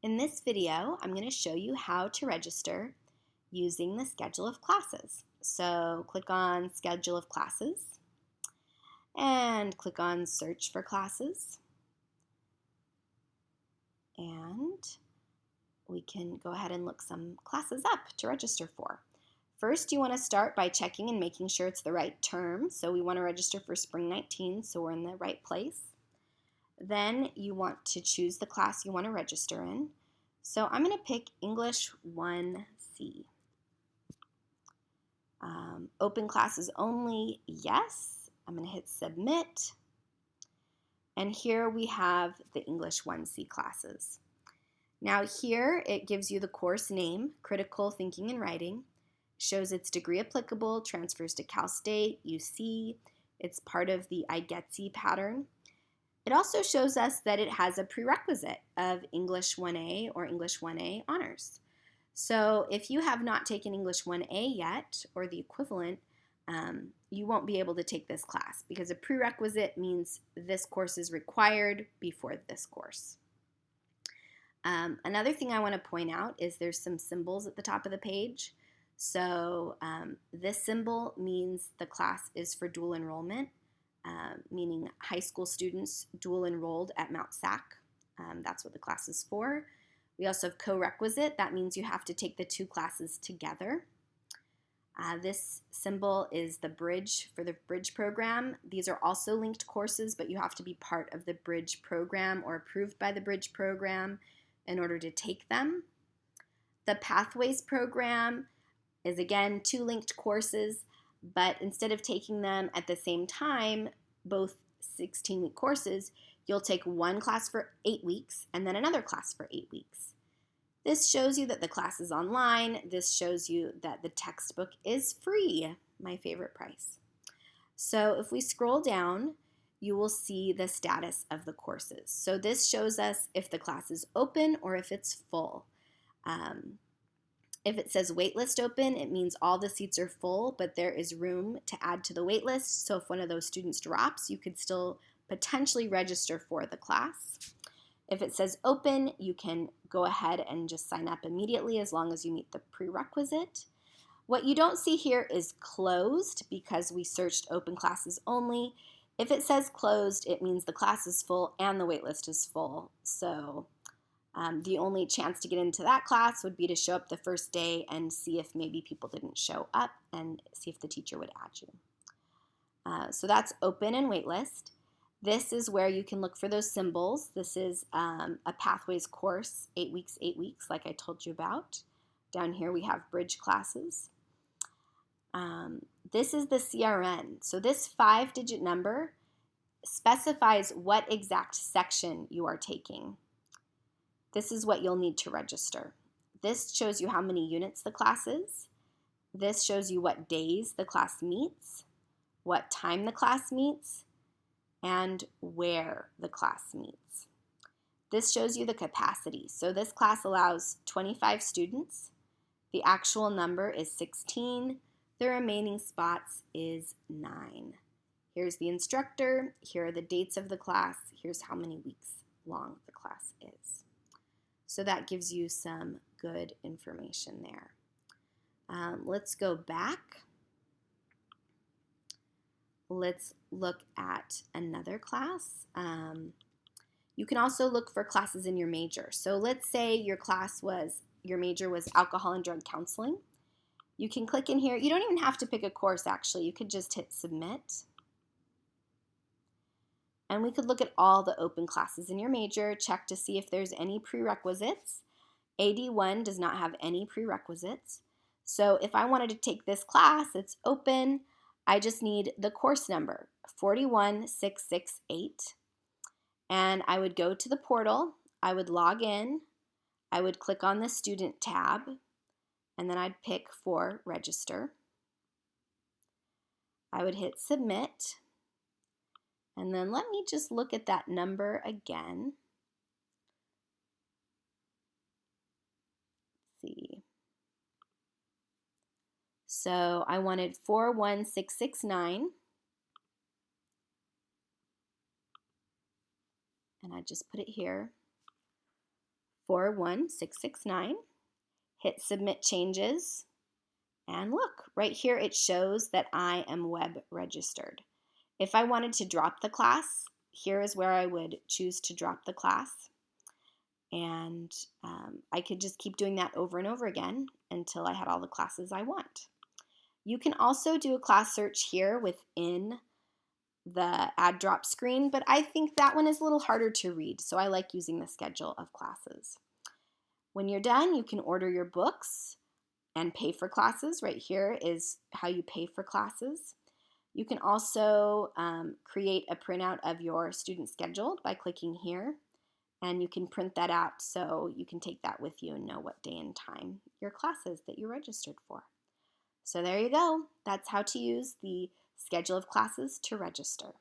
In this video, I'm going to show you how to register using the schedule of classes. So click on Schedule of Classes and click on Search for Classes. And we can go ahead and look some classes up to register for. First, you want to start by checking and making sure it's the right term. So we want to register for Spring 19, so we're in the right place. Then you want to choose the class you want to register in. So I'm going to pick English 1C. Open classes only, yes. I'm going to hit submit. And here we have the English 1C classes. Now here it gives you the course name, Critical Thinking and Writing, shows its degree applicable, transfers to Cal State, UC, it's part of the IGETC pattern. It also shows us that it has a prerequisite of English 1A or English 1A honors. So if you have not taken English 1A yet, or the equivalent, you won't be able to take this class because a prerequisite means this course is required before this course. Another thing I want to point out is there's some symbols at the top of the page. So this symbol means the class is for dual enrollment. Meaning high school students dual enrolled at Mount SAC. That's what the class is for. We also have co-requisite. That means you have to take the two classes together. This symbol is the bridge for the bridge program. These are also linked courses, but you have to be part of the bridge program or approved by the bridge program in order to take them. The pathways program is again two linked courses, but instead of taking them at the same time, both 16-week courses, you'll take one class for 8 weeks and then another class for 8 weeks. This shows you that the class is online. This shows you that the textbook is free, my favorite price. So if we scroll down, you will see the status of the courses. So this shows us if the class is open or if it's full. If it says waitlist open, it means all the seats are full, but there is room to add to the waitlist. So if one of those students drops, you could still potentially register for the class. If it says open, you can go ahead and just sign up immediately as long as you meet the prerequisite. What you don't see here is closed because we searched open classes only. If it says closed, it means the class is full and the waitlist is full. So the only chance to get into that class would be to show up the first day and see if maybe people didn't show up and see if the teacher would add you. So that's open and waitlist. This is where you can look for those symbols. This is a Pathways course, 8 weeks, 8 weeks, like I told you about. Down here we have bridge classes. This is the CRN. So this 5-digit number specifies what exact section you are taking. This is what you'll need to register. This shows you how many units the class is. This shows you what days the class meets, what time the class meets, and where the class meets. This shows you the capacity. So this class allows 25 students. The actual number is 16. The remaining spots is 9. Here's the instructor. Here are the dates of the class. Here's how many weeks long the class is. So that gives you some good information there. Let's go back. Let's look at another class. You can also look for classes in your major. So let's say your major was alcohol and drug counseling. You can click in here. You don't even have to pick a course actually. You could just hit submit. And we could look at all the open classes in your major, check to see if there's any prerequisites. AD1 does not have any prerequisites. So if I wanted to take this class, it's open. I just need the course number, 41668. And I would go to the portal. I would log in. I would click on the student tab. And then I'd pick for register. I would hit submit. And then let me just look at that number again. Let's see. So I wanted 41669. And I just put it here. 41669, hit Submit Changes, and look, right here it shows that I am web registered. If I wanted to drop the class, here is where I would choose to drop the class. And I could just keep doing that over and over again until I had all the classes I want. You can also do a class search here within the add drop screen, but I think that one is a little harder to read, so I like using the schedule of classes. When you're done, you can order your books and pay for classes. Right here is how you pay for classes. You can also create a printout of your student schedule by clicking here, and you can print that out so you can take that with you and know what day and time your classes that you registered for. So there you go. That's how to use the schedule of classes to register.